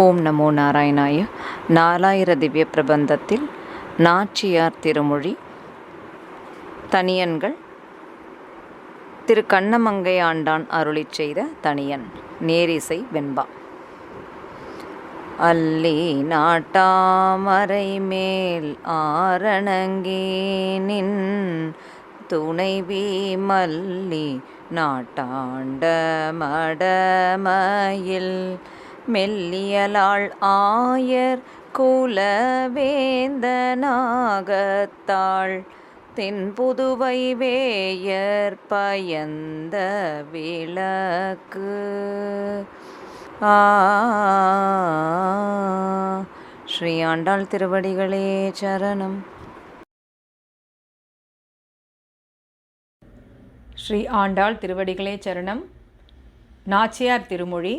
ஓம் நமோ நாராயணாய. நாலாயிர திவ்ய பிரபந்தத்தில் நாச்சியார் திருமொழி தனியன்கள். திரு கண்ணமங்கை ஆண்டான் அருளிச் செய்த தனியன். நேரிசை வெண்பா. அல்லி நாட்டாமரை மேல் ஆரணங்கேனின் துணைவி மல்லி நாட்டாண்ட மடமயில் மெல்லியலாள் ஆயர் குலவேந்தனாகத்தாள் தென்புதுவை வேயர் பயந்த விளக்கு. ஸ்ரீ ஆண்டாள் திருவடிகளே சரணம். ஸ்ரீ ஆண்டாள் திருவடிகளே சரணம். நாச்சியார் திருமொழி.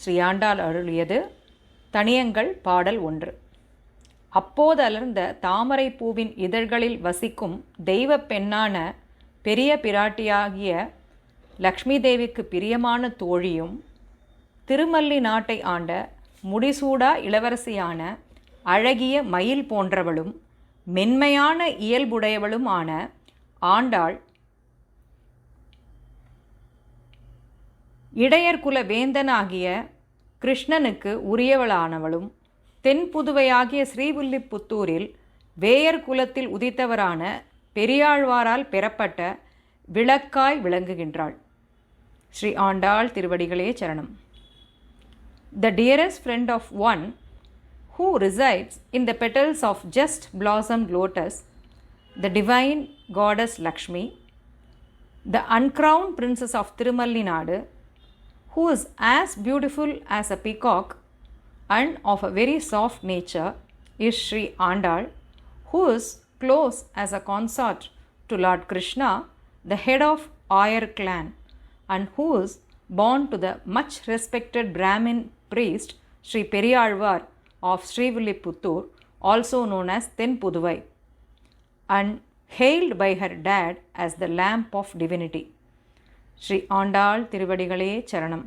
ஸ்ரீ ஆண்டாள் அருளியது. தனியங்கள். பாடல் 1. அப்போது அலர்ந்த தாமரை பூவின் இதழ்களில் வசிக்கும் தெய்வ பெண்ணான பெரிய பிராட்டியாகிய லக்ஷ்மி தேவிக்கு பிரியமான தோழியும் திருமல்லி நாட்டை ஆண்ட முடிசூடா இளவரசியான அழகிய மயில் போன்றவளும் மென்மையான இயல்புடையவளும் ஆன ஆண்டாள் இடையர்குல வேந்தனாகிய கிருஷ்ணனுக்கு உரியவளானவளும் தென்புதுவையாகிய ஸ்ரீவில்லிபுத்தூரில் வேயர் குலத்தில் உதித்தவரான பெரியாழ்வாரால் பெறப்பட்ட விளக்காய் விளங்குகின்றாள். ஸ்ரீ ஆண்டாள் திருவடிகளே சரணம். The dearest friend of one who resides in the petals of just blossomed lotus, the divine goddess Lakshmi, the uncrowned princess of Tirumallinadu, who is as beautiful as a peacock and of a very soft nature, is Sri Andal, who is close as a consort to Lord Krishna, the head of Ayar clan, and who is born to the much respected Brahmin priest Sri Periyalvar of Srivilliputtur, also known as Tenpuduvai, and hailed by her dad as the lamp of divinity. Sri Andal திருவடிகளே சரணம்.